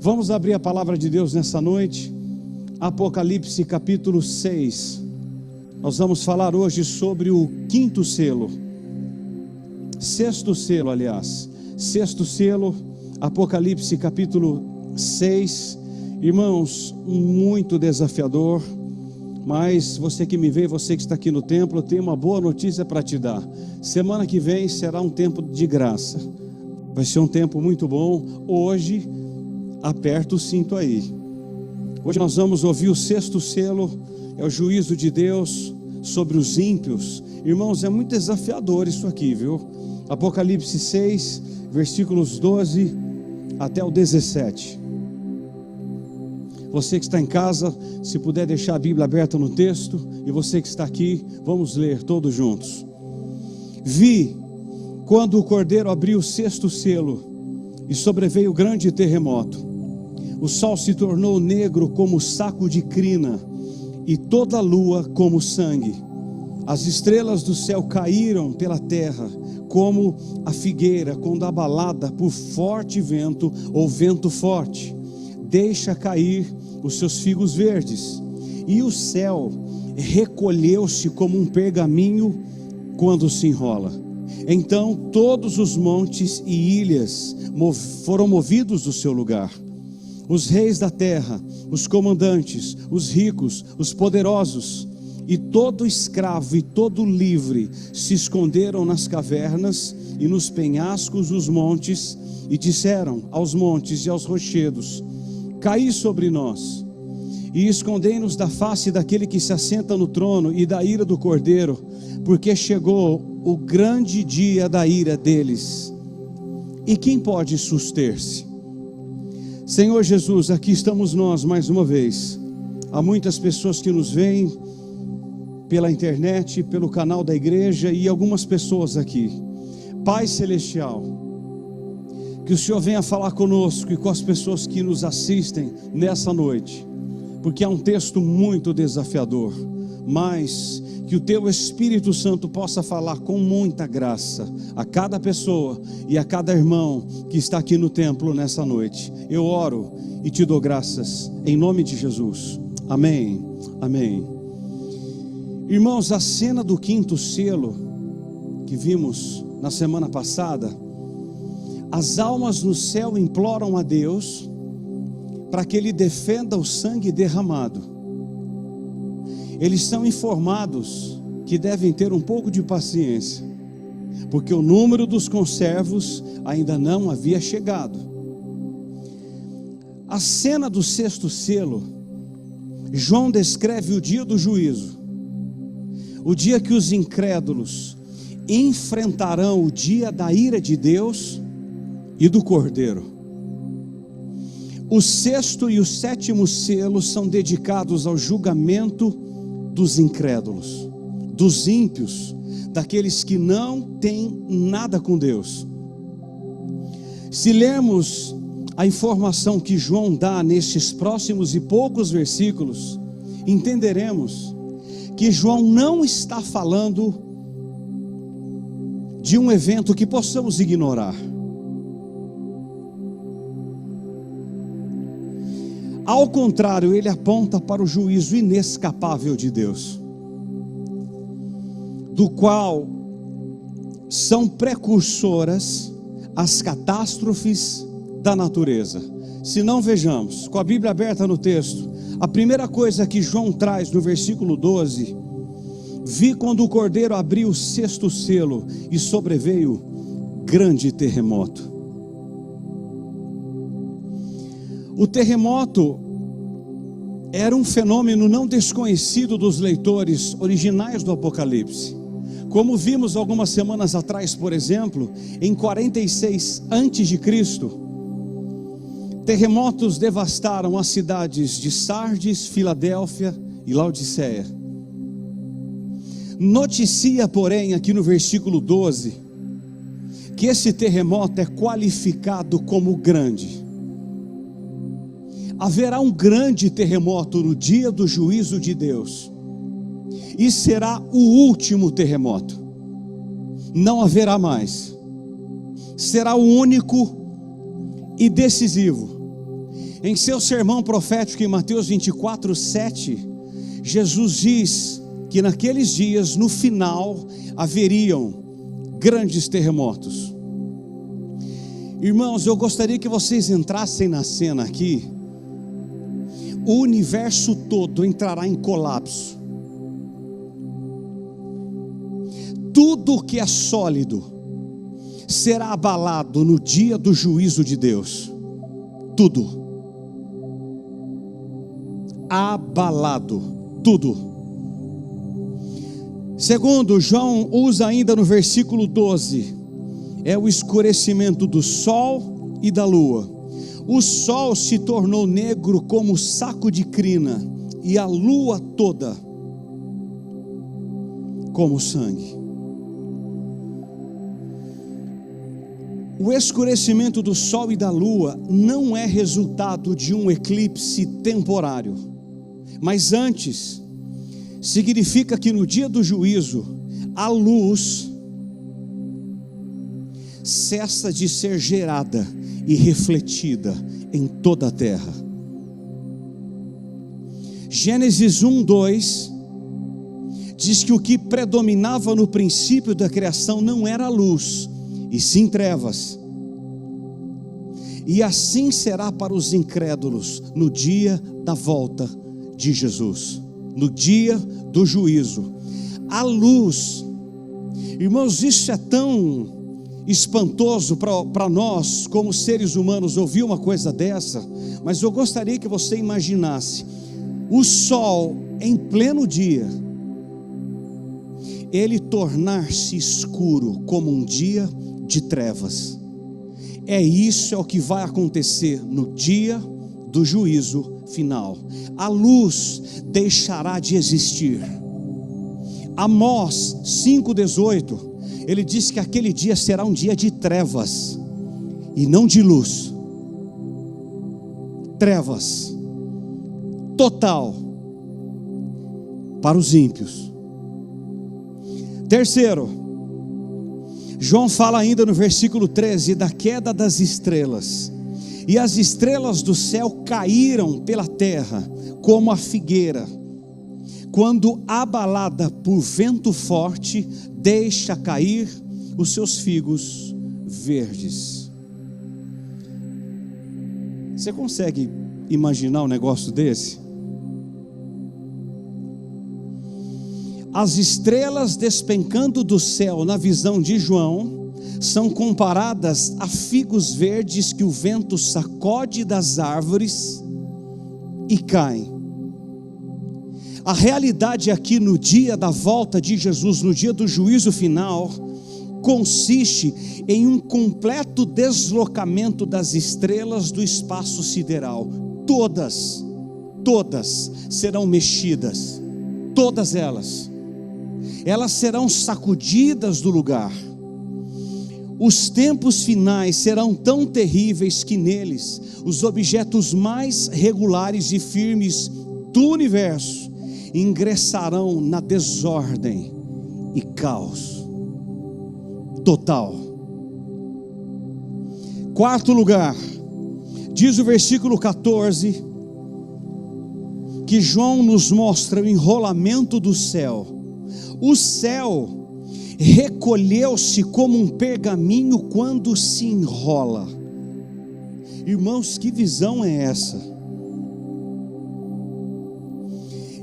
Vamos abrir a palavra de Deus nessa noite, Apocalipse capítulo 6. Nós vamos falar hoje sobre o quinto selo, sexto selo, sexto selo, Apocalipse capítulo 6. Irmãos, muito desafiador, mas você que me vê, você que está aqui no templo, eu tenho uma boa notícia para te dar. Semana que vem será um tempo de graça, vai ser um tempo muito bom. Hoje, aperta o cinto aí. Hoje nós vamos ouvir o sexto selo, é o juízo de Deus sobre os ímpios. Irmãos, é muito desafiador isso aqui, viu? Apocalipse 6, versículos 12 até o 17. Você que está em casa, se puder deixar a Bíblia aberta no texto, e você que está aqui, vamos ler todos juntos. Vi, quando o Cordeiro abriu o sexto selo, e sobreveio grande terremoto. O sol se tornou negro como saco de crina, e toda a lua como sangue. As estrelas do céu caíram pela terra, como a figueira quando abalada por forte vento ou vento forte deixa cair os seus figos verdes. E o céu recolheu-se como um pergaminho quando se enrola. Então todos os montes e ilhas foram movidos do seu lugar. Os reis da terra, os comandantes, os ricos, os poderosos, e todo escravo e todo livre se esconderam nas cavernas e nos penhascos dos montes, e disseram aos montes e aos rochedos: caí sobre nós, e escondei-nos da face daquele que se assenta no trono e da ira do Cordeiro, porque chegou o grande dia da ira deles. E quem pode suster-se? Senhor Jesus, aqui estamos nós mais uma vez. Há muitas pessoas que nos veem pela internet, pelo canal da igreja, e algumas pessoas aqui. Pai Celestial, que o Senhor venha falar conosco e com as pessoas que nos assistem nessa noite, porque é um texto muito desafiador, mas que o Teu Espírito Santo possa falar com muita graça a cada pessoa e a cada irmão que está aqui no templo nessa noite. Eu oro e Te dou graças em nome de Jesus, amém, amém. Irmãos, a cena do quinto selo que vimos na semana passada, as almas no céu imploram a Deus para que Ele defenda o sangue derramado. Eles são informados que devem ter um pouco de paciência, porque o número dos conservos ainda não havia chegado. A cena do sexto selo, João descreve o dia do juízo, o dia que os incrédulos enfrentarão o dia da ira de Deus e do Cordeiro. O sexto e o sétimo selo são dedicados ao julgamento dos incrédulos, dos ímpios, daqueles que não têm nada com Deus. Se lermos a informação que João dá nestes próximos e poucos versículos, entenderemos que João não está falando de um evento que possamos ignorar. Ao contrário, ele aponta para o juízo inescapável de Deus, do qual são precursoras as catástrofes da natureza. Se não, vejamos, com a Bíblia aberta no texto, a primeira coisa que João traz no versículo 12: vi quando o Cordeiro abriu o sexto selo e sobreveio grande terremoto. O terremoto era um fenômeno não desconhecido dos leitores originais do Apocalipse. Como vimos algumas semanas atrás, por exemplo, em 46 a.C., terremotos devastaram as cidades de Sardes, Filadélfia e Laodiceia. Noticia, porém, aqui no versículo 12, que esse terremoto é qualificado como grande. Haverá um grande terremoto no dia do juízo de Deus, e será o último terremoto. Não haverá mais. Será o único e decisivo. Em seu sermão profético em Mateus 24:7, Jesus diz que naqueles dias, no final, haveriam grandes terremotos. Irmãos, eu gostaria que vocês entrassem na cena aqui. O universo todo entrará em colapso. Tudo que é sólido será abalado no dia do juízo de Deus. Tudo. Abalado, tudo. Segundo, João usa ainda no versículo 12, é o escurecimento do sol e da lua. O sol se tornou negro como saco de crina, e a lua toda como sangue. O escurecimento do sol e da lua não é resultado de um eclipse temporário, mas antes, significa que no dia do juízo, a luz cessa de ser gerada e refletida em toda a terra. Gênesis 1:2 diz que o que predominava no princípio da criação não era a luz, e sim trevas. E assim será para os incrédulos no dia da volta de Jesus, no dia do juízo. A luz, irmãos, isso é tão espantoso para nós como seres humanos ouvir uma coisa dessa, mas eu gostaria que você imaginasse o sol em pleno dia, ele tornar-se escuro como um dia de trevas. Isso é o que vai acontecer no dia do juízo final. A luz deixará de existir. Amós 5:18, ele diz que aquele dia será um dia de trevas e não de luz. Trevas total para os ímpios. Terceiro, João fala ainda no versículo 13 da queda das estrelas. E as estrelas do céu caíram pela terra como a figueira, quando abalada por vento forte, deixa cair os seus figos verdes. Você consegue imaginar um negócio desse? As estrelas despencando do céu na visão de João são comparadas a figos verdes que o vento sacode das árvores e caem. A realidade aqui no dia da volta de Jesus, no dia do juízo final, consiste em um completo deslocamento das estrelas do espaço sideral. Todas serão mexidas, todas elas serão sacudidas do lugar. Os tempos finais serão tão terríveis que neles os objetos mais regulares e firmes do universo ingressarão na desordem e caos total. Quarto lugar, diz o versículo 14, que João nos mostra o enrolamento do céu. O céu recolheu-se como um pergaminho quando se enrola. Irmãos, que visão é essa?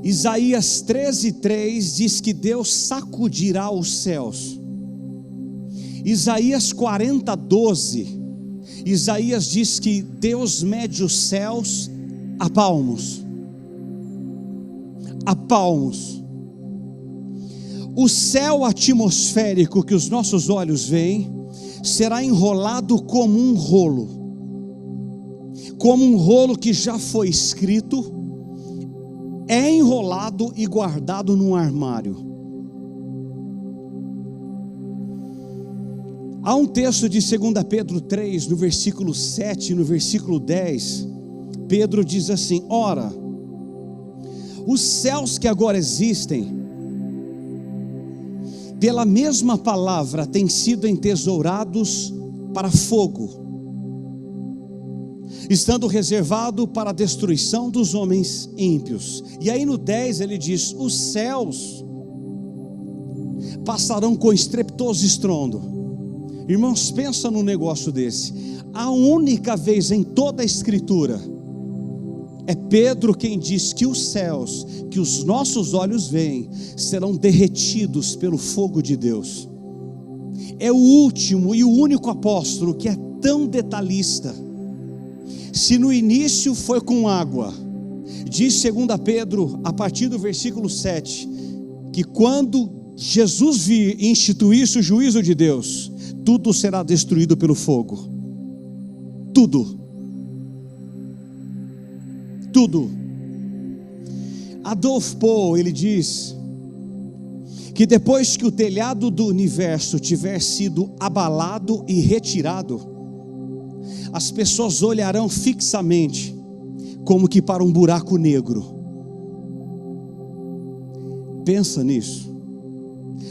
Isaías 13:3 diz que Deus sacudirá os céus. Isaías 40:12, Isaías diz que Deus mede os céus a palmos. A palmos. O céu atmosférico que os nossos olhos veem será enrolado como um rolo que já foi escrito, é enrolado e guardado num armário. Há um texto de 2 Pedro 3, no versículo 7, no versículo 10, Pedro diz assim: ora, os céus que agora existem, pela mesma palavra, têm sido entesourados para fogo, estando reservado para a destruição dos homens ímpios. E aí no 10 ele diz: os céus passarão com estrepitoso estrondo. Irmãos, pensa num negócio desse. A única vez em toda a Escritura é Pedro quem diz que os céus, que os nossos olhos veem, serão derretidos pelo fogo de Deus. É o último e o único apóstolo que é tão detalhista. Se no início foi com água, diz 2 Pedro, a partir do versículo 7, que quando Jesus vir e instituísse o juízo de Deus, tudo será destruído pelo fogo. Tudo. Adolf Pohl, ele diz que depois que o telhado do universo tiver sido abalado e retirado, as pessoas olharão fixamente, como que para um buraco negro. Pensa nisso.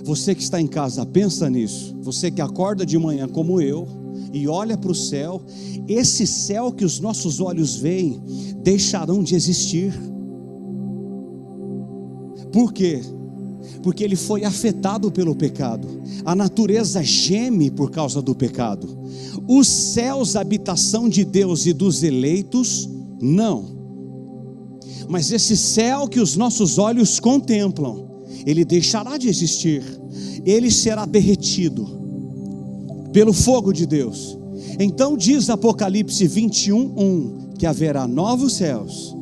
Você que está em casa, pensa nisso. Você que acorda de manhã como eu e olha para o céu, esse céu que os nossos olhos veem deixarão de existir. Por quê? Porque ele foi afetado pelo pecado. A natureza geme por causa do pecado. Os céus, habitação de Deus e dos eleitos, não. Mas esse céu que os nossos olhos contemplam, ele deixará de existir. Ele será derretido pelo fogo de Deus. Então diz Apocalipse 21:1 que haverá novos céus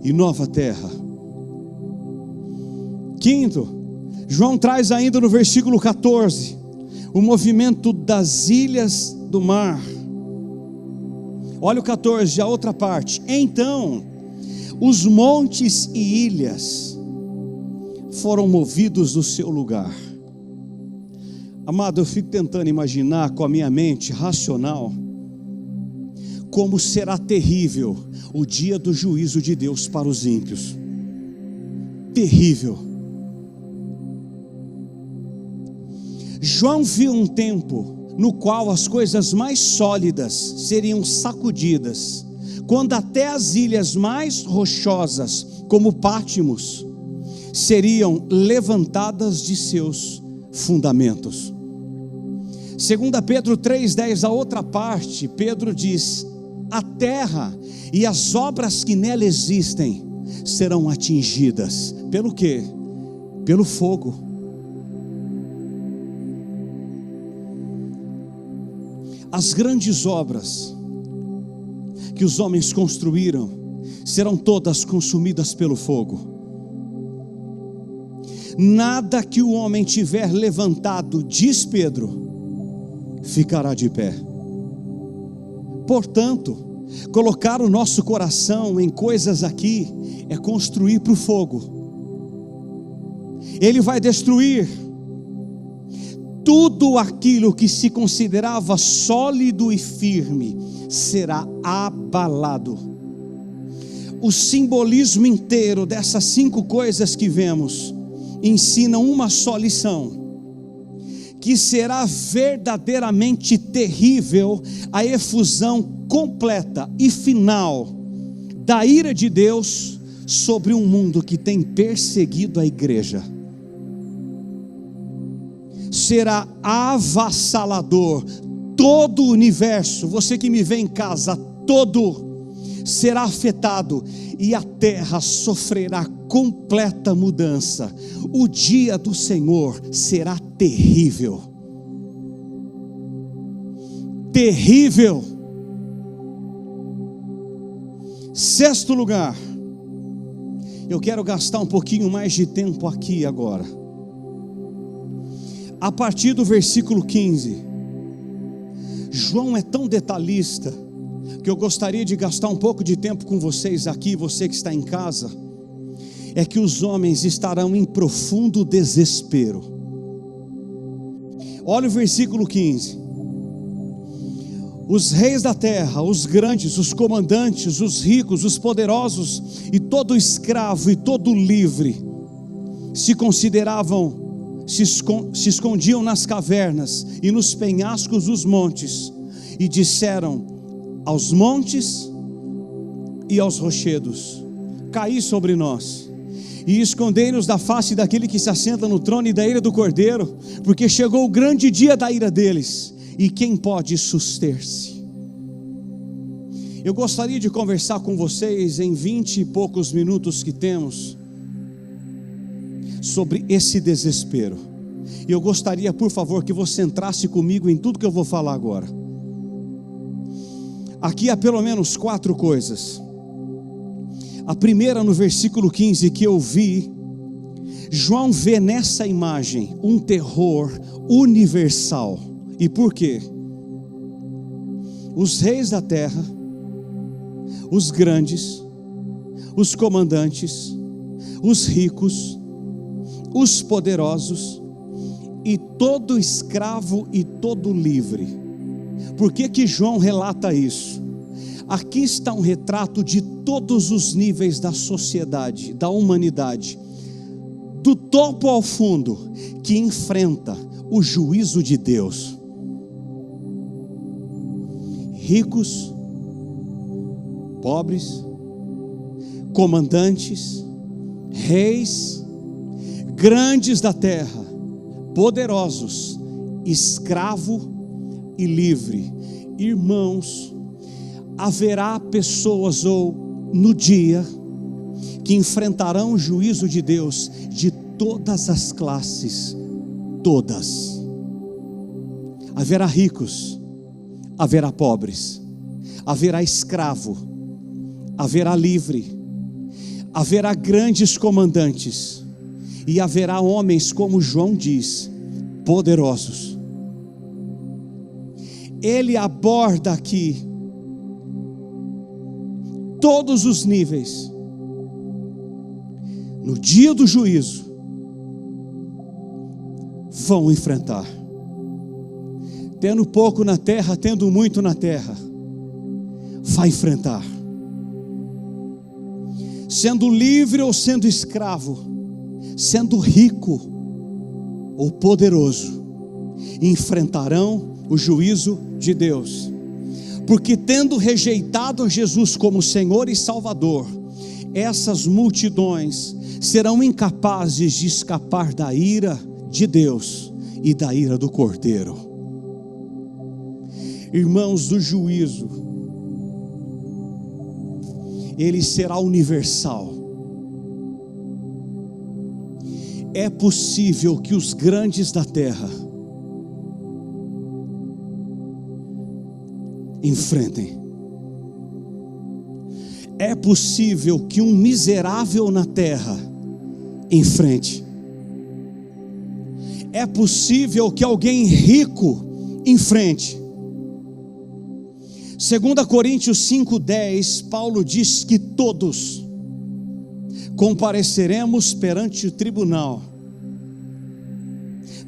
e nova terra. Quinto, João traz ainda no versículo 14 o movimento das ilhas do mar. Olha o 14, a outra parte. Então os montes e ilhas foram movidos do seu lugar. Amado, eu fico tentando imaginar com a minha mente racional como será terrível o dia do juízo de Deus para os ímpios. Terrível. João viu um tempo no qual as coisas mais sólidas seriam sacudidas, quando até as ilhas mais rochosas, como Patmos, seriam levantadas de seus fundamentos. 2 Pedro 3,10, a outra parte, Pedro diz: a terra e as obras que nela existem serão atingidas. Pelo quê? Pelo fogo. As grandes obras que os homens construíram serão todas consumidas pelo fogo. Nada que o homem tiver levantado, diz Pedro, ficará de pé. Portanto, colocar o nosso coração em coisas aqui é construir para o fogo. Ele vai destruir tudo aquilo que se considerava sólido e firme, será abalado. O simbolismo inteiro dessas 5 coisas que vemos ensina uma só lição: que será verdadeiramente terrível a efusão completa e final da ira de Deus sobre um mundo que tem perseguido a igreja. Será avassalador. Todo o universo, você que me vê em casa, todo será afetado, e a terra sofrerá completa mudança. O dia do Senhor será terrível. Terrível. 6º lugar, eu quero gastar um pouquinho mais de tempo aqui agora. A partir do versículo 15, João é tão detalhista que eu gostaria de gastar um pouco de tempo com vocês aqui, você que está em casa. É que os homens estarão em profundo desespero. Olha o versículo 15. Os reis da terra, os grandes, os comandantes, os ricos, os poderosos, e todo escravo e todo livre, se escondiam nas cavernas e nos penhascos dos montes, e disseram: aos montes e aos rochedos, caí sobre nós, e escondei-nos da face daquele que se assenta no trono e da ira do Cordeiro, porque chegou o grande dia da ira deles, e quem pode suster-se? Eu gostaria de conversar com vocês em 20 e poucos minutos que temos, sobre esse desespero. E eu gostaria, por favor, que você entrasse comigo em tudo que eu vou falar agora. Aqui há pelo menos 4 coisas. A primeira, no versículo 15, que eu vi, João vê nessa imagem um terror universal. E por quê? Os reis da terra, os grandes, os comandantes, os ricos, os poderosos e todo escravo e todo livre. Por que João relata isso? Aqui está um retrato de todos os níveis da sociedade, da humanidade, do topo ao fundo, que enfrenta o juízo de Deus. Ricos, pobres, comandantes, reis, grandes da terra, poderosos, escravo e livre. Irmãos, haverá pessoas no dia que enfrentarão o juízo de Deus de todas as classes, todas. Haverá ricos, haverá pobres, haverá escravo, haverá livre, haverá grandes comandantes, e haverá homens, como João diz, poderosos. Ele aborda aqui todos os níveis. No dia do juízo, vão enfrentar. Tendo pouco na terra, tendo muito na terra, vai enfrentar. Sendo livre ou sendo escravo, sendo rico ou poderoso, enfrentarão o juízo de Deus. Porque tendo rejeitado Jesus como Senhor e Salvador, essas multidões serão incapazes de escapar da ira de Deus e da ira do Cordeiro. Irmãos, do juízo, ele será universal. É possível que os grandes da terra enfrentem. É possível que um miserável na terra enfrente. É possível que alguém rico enfrente. 2 Coríntios 5:10, Paulo diz que todos compareceremos perante o tribunal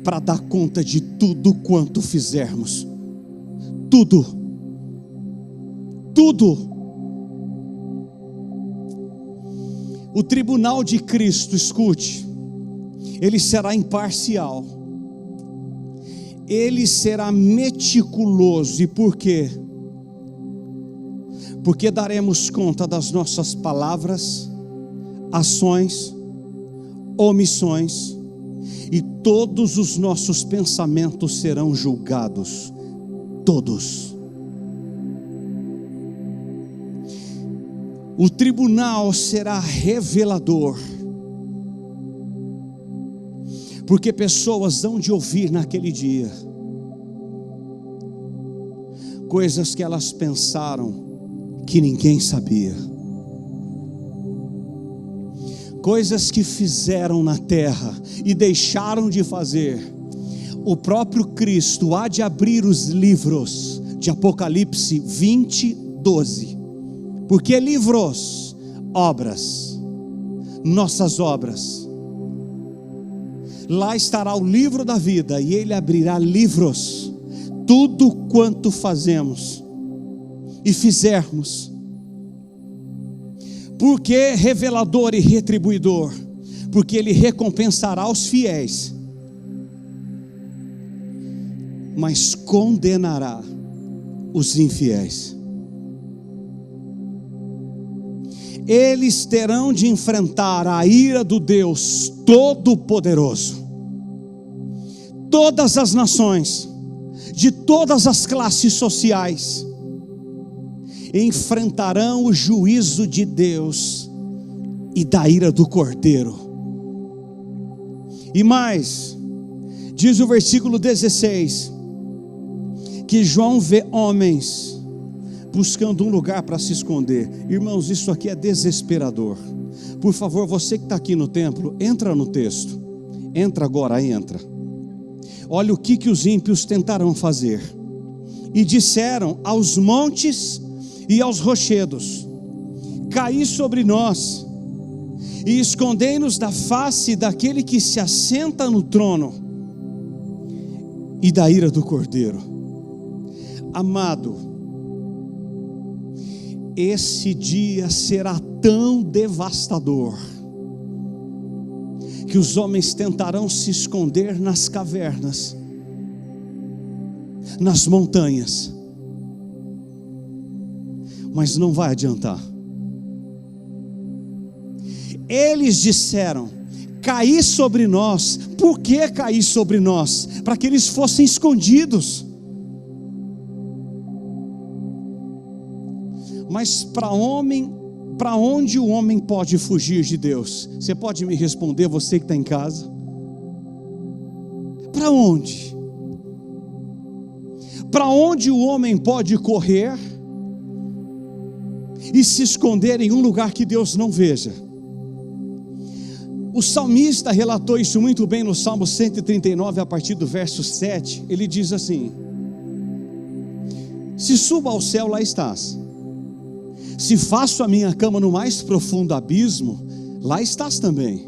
para dar conta de tudo quanto fizermos. Tudo. O tribunal de Cristo, escute, ele será imparcial, ele será meticuloso. E por quê? Porque daremos conta das nossas palavras, ações, omissões, e todos os nossos pensamentos serão julgados, todos. O tribunal será revelador, porque pessoas hão de ouvir naquele dia coisas que elas pensaram que ninguém sabia, coisas que fizeram na terra e deixaram de fazer. O próprio Cristo há de abrir os livros de Apocalipse 20:12, porque livros, obras, nossas obras, lá estará o livro da vida, e ele abrirá livros, tudo quanto fazemos e fizermos. Por que revelador e retribuidor? Porque ele recompensará os fiéis, mas condenará os infiéis. eles terão de enfrentar a ira do Deus Todo-Poderoso. Todas as nações, de todas as classes sociais, enfrentarão o juízo de Deus e da ira do Cordeiro. E mais, diz o versículo 16, que João vê homens buscando um lugar para se esconder. Irmãos, isso aqui é desesperador. Por favor, você que está aqui no templo, entra no texto. Entra agora, entra. Olha o que os ímpios tentarão fazer. E disseram aos montes e aos rochedos: caí sobre nós, e escondei-nos da face daquele que se assenta no trono e da ira do Cordeiro. Amado, esse dia será tão devastador, que os homens tentarão se esconder nas cavernas, nas montanhas, mas não vai adiantar. Eles disseram: cair sobre nós. Por que cair sobre nós? Para que eles fossem escondidos. Mas para onde o homem pode fugir de Deus? Você pode me responder, você que está em casa? Para onde? Para onde o homem pode correr e se esconder em um lugar que Deus não veja? O salmista relatou isso muito bem no Salmo 139, a partir do verso 7. Ele diz assim: se subo ao céu, lá estás. Se faço a minha cama no mais profundo abismo, lá estás também.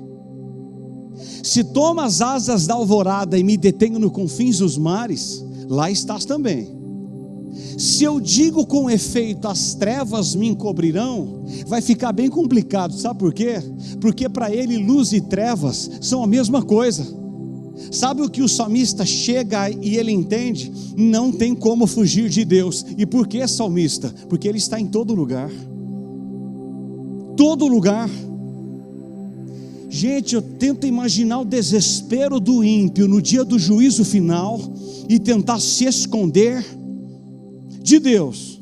Se tomo as asas da alvorada e me detenho no confins dos mares, lá estás também. Se eu digo com efeito, as trevas me encobrirão, vai ficar bem complicado, sabe por quê? Porque para ele luz e trevas são a mesma coisa. Sabe o que o salmista chega e ele entende? Não tem como fugir de Deus. E por que, salmista? Porque ele está em todo lugar. Todo lugar. Gente, eu tento imaginar o desespero do ímpio no dia do juízo final e tentar se esconder de Deus.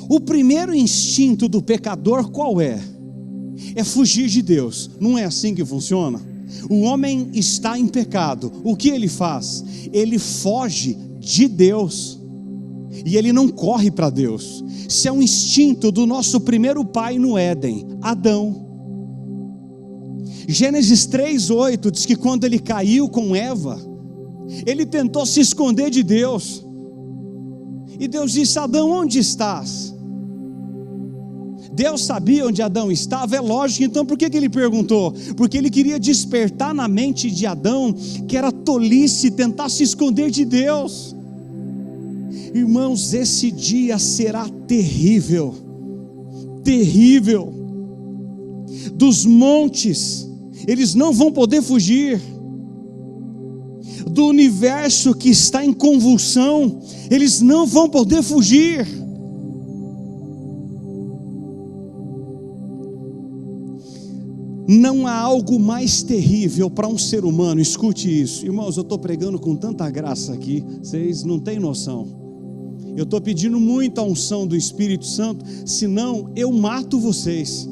O primeiro instinto do pecador qual é? É fugir de Deus. Não é assim que funciona? O homem está em pecado, o que ele faz? Ele foge de Deus, e ele não corre para Deus. Isso é um instinto do nosso primeiro pai no Éden, Adão. Gênesis 3:8 diz que quando ele caiu com Eva, ele tentou se esconder de Deus, e Deus disse: Adão, onde estás? Deus sabia onde Adão estava, é lógico. Então por que ele perguntou? Porque ele queria despertar na mente de Adão que era tolice tentar se esconder de Deus. Irmãos, esse dia será terrível, terrível. Dos montes, eles não vão poder fugir. Do universo que está em convulsão, eles não vão poder fugir. Não há algo mais terrível para um ser humano, escute isso. Irmãos, eu estou pregando com tanta graça aqui, vocês não têm noção. Eu estou pedindo muita unção do Espírito Santo, senão eu mato vocês.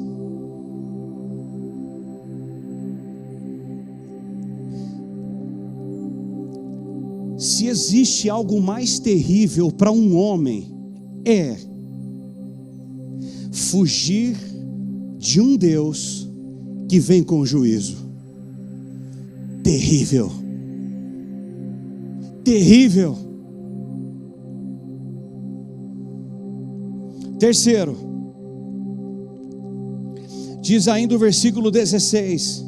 Se existe algo mais terrível para um homem, é fugir de um Deus que vem com juízo. Terrível, terrível. Terceiro, diz ainda o versículo 16,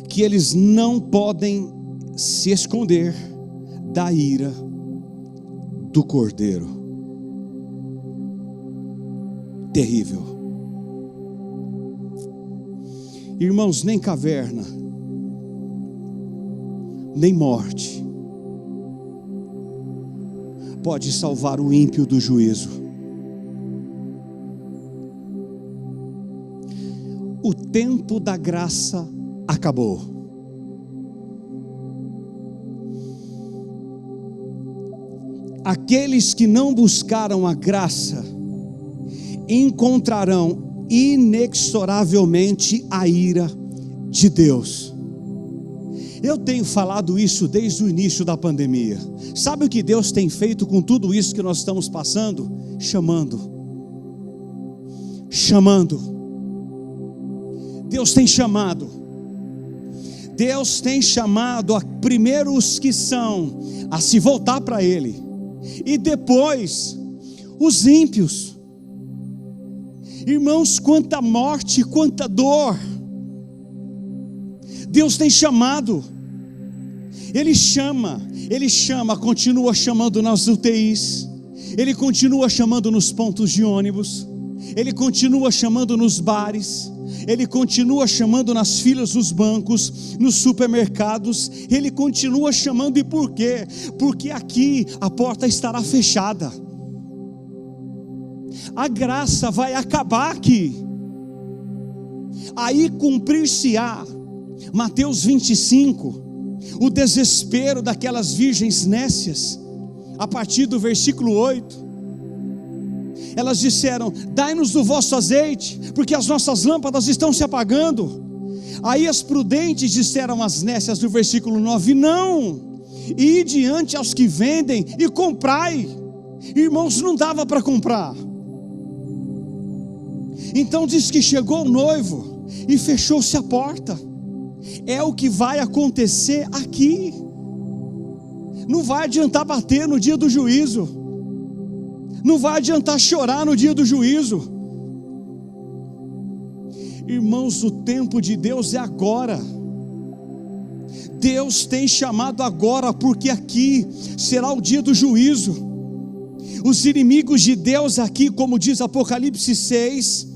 que eles não podem se esconder da ira do Cordeiro. Terrível. Irmãos, nem caverna, nem morte pode salvar o ímpio do juízo. o tempo da graça acabou. Aqueles que não buscaram a graça encontrarão inexoravelmente a ira de Deus. Eu tenho falado isso desde o início da pandemia. Sabe o que Deus tem feito com tudo isso que nós estamos passando? Chamando. Deus tem chamado. Deus tem chamado a primeiro os que são a se voltar para Ele, e depois os ímpios. Irmãos, quanta morte, quanta dor. Deus tem chamado. Ele chama, continua chamando nas UTIs, Ele continua chamando nos pontos de ônibus, Ele continua chamando nos bares, Ele continua chamando nas filas dos bancos, nos supermercados, Ele continua chamando. E por quê? Porque aqui a porta estará fechada. A graça vai acabar aqui. Aí cumprir-se-á Mateus 25, o desespero daquelas virgens nécias. A partir do versículo 8, elas disseram: dai-nos do vosso azeite, porque as nossas lâmpadas estão se apagando. Aí as prudentes disseram às nécias, do versículo 9: não, e diante aos que vendem e comprai. Irmãos, não dava para comprar. Então diz que chegou o noivo e fechou-se a porta. É o que vai acontecer aqui. Não vai adiantar bater no dia do juízo, não vai adiantar chorar no dia do juízo. Irmãos, o tempo de Deus é agora. Deus tem chamado agora, porque aqui será o dia do juízo. Os inimigos de Deus aqui, como diz Apocalipse 6,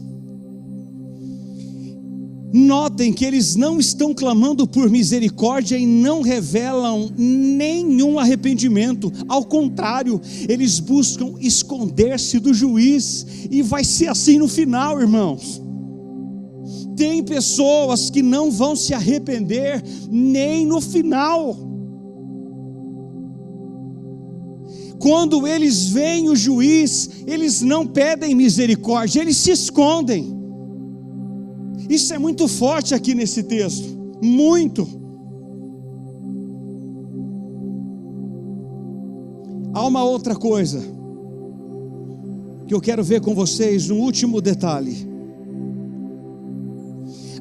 notem que eles não estão clamando por misericórdia e não revelam nenhum arrependimento. Ao contrário, eles buscam esconder-se do juiz. E vai ser assim no final, irmãos. Tem pessoas que não vão se arrepender nem no final. Quando eles veem o juiz, eles não pedem misericórdia, eles se escondem. Isso é muito forte aqui nesse texto, muito. Há uma outra coisa que eu quero ver com vocês, um último detalhe.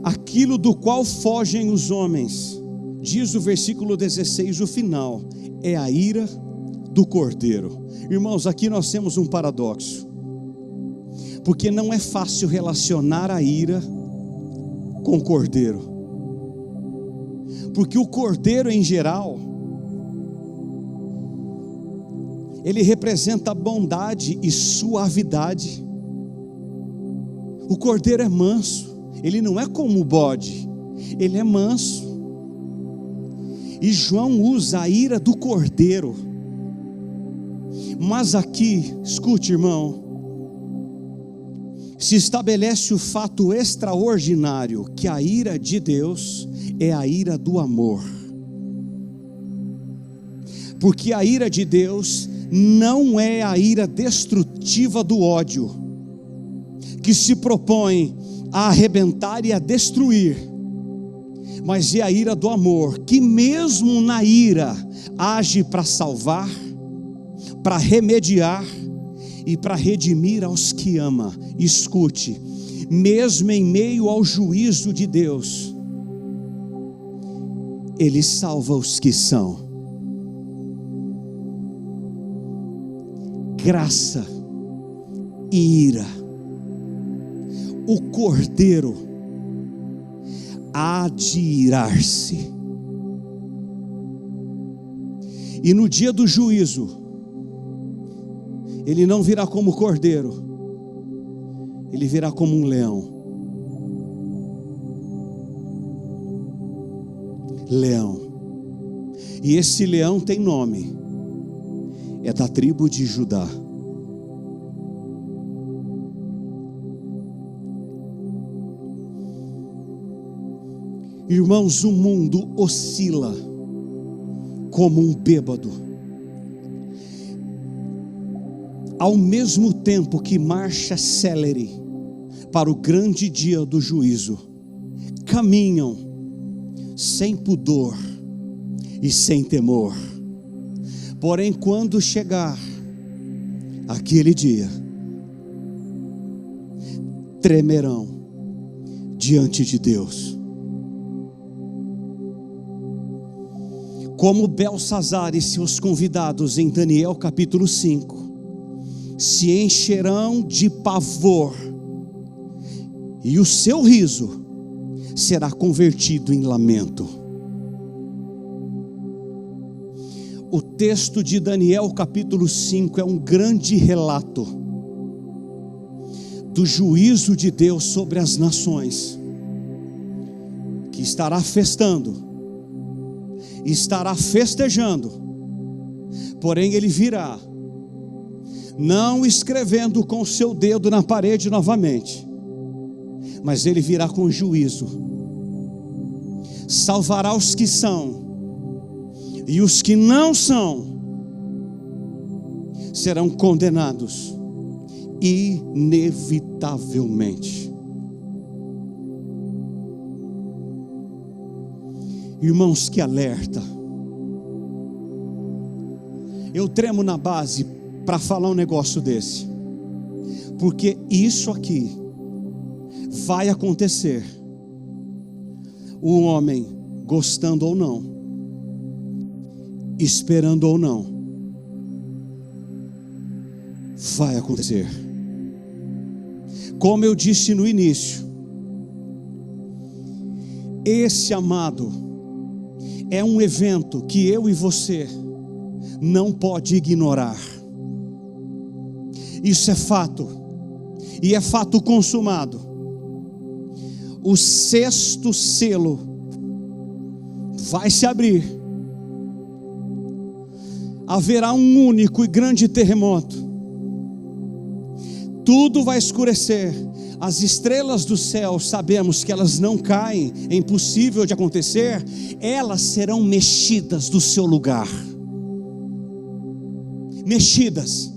Aquilo do qual fogem os homens, diz o versículo 16, o final, é a ira do Cordeiro. Irmãos, aqui nós temos um paradoxo, porque não é fácil relacionar a ira com o Cordeiro, porque o Cordeiro em geral, ele representa bondade e suavidade. O Cordeiro é manso, ele não é como o bode, ele é manso. E João usa a ira do Cordeiro. Mas aqui, escute, irmão, se estabelece o fato extraordinário, que a ira de Deus é a ira do amor. Porque a ira de Deus não é a ira destrutiva do ódio, que se propõe a arrebentar e a destruir, mas é a ira do amor, que mesmo na ira age para salvar, para remediar e para redimir aos que ama. Escute, mesmo em meio ao juízo de Deus, Ele salva os que são. Graça e ira. O Cordeiro há de irar-se, e no dia do juízo Ele não virá como cordeiro, Ele virá como um leão. Leão. E esse leão tem nome, é da tribo de Judá. Irmãos, o mundo oscila como um bêbado. Ao mesmo tempo que marcha célere para o grande dia do juízo, caminham sem pudor e sem temor. Porém, quando chegar aquele dia, tremerão diante de Deus. Como Belsazar e seus convidados em Daniel capítulo 5, se encherão de pavor, e o seu riso será convertido em lamento. O texto de Daniel capítulo 5 é um grande relato do juízo de Deus sobre as nações, que estará festando, estará festejando, porém ele virá, não escrevendo com o seu dedo na parede novamente, mas ele virá com juízo, salvará os que são, e os que não são serão condenados inevitavelmente. Irmãos, que alerta! Eu tremo na base para falar um negócio desse, porque isso aqui vai acontecer, o homem gostando ou não, esperando ou não, vai acontecer. Como eu disse no início, esse, amado, é um evento que eu e você não pode ignorar. Isso é fato, e é fato consumado. O sexto selo vai se abrir. Haverá um único e grande terremoto. Tudo vai escurecer. As estrelas do céu, sabemos que elas não caem, é impossível de acontecer. Elas serão mexidas do seu lugar. Mexidas.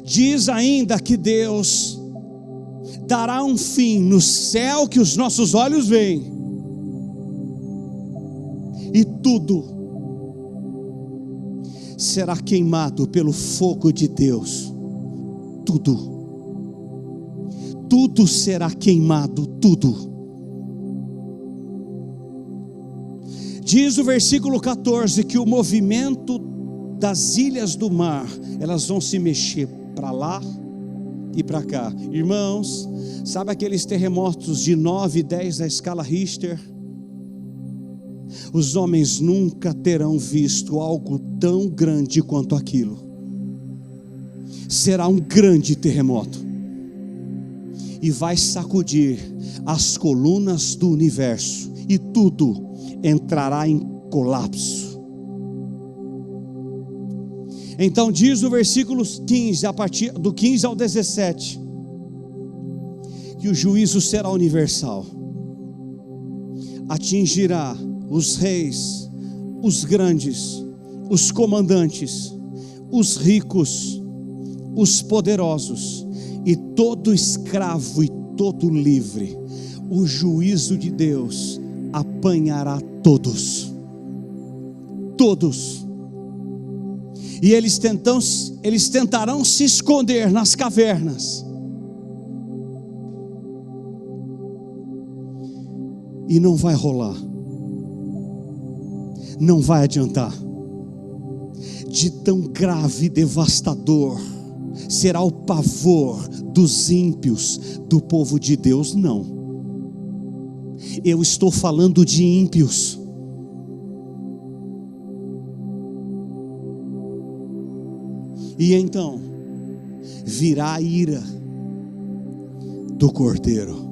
Diz ainda que Deus dará um fim no céu que os nossos olhos veem, e tudo será queimado pelo fogo de Deus. Tudo será queimado, tudo. Diz o versículo 14 que o movimento das ilhas do mar, elas vão se mexer para lá e para cá. Irmãos, sabe aqueles terremotos de 9 e 10 da escala Richter? Os homens nunca terão visto algo tão grande quanto aquilo. Será um grande terremoto, e vai sacudir as colunas do universo, e tudo entrará em colapso. Então diz o versículo 15, a partir do 15 ao 17, que o juízo será universal, atingirá os reis, os grandes, os comandantes, os ricos, os poderosos, e todo escravo e todo livre. O juízo de Deus apanhará todos. E eles tentarão se esconder nas cavernas, e não vai rolar, não vai adiantar. De tão grave e devastador será o pavor dos ímpios, do povo de Deus não. Eu estou falando de ímpios. E então virá a ira do Cordeiro.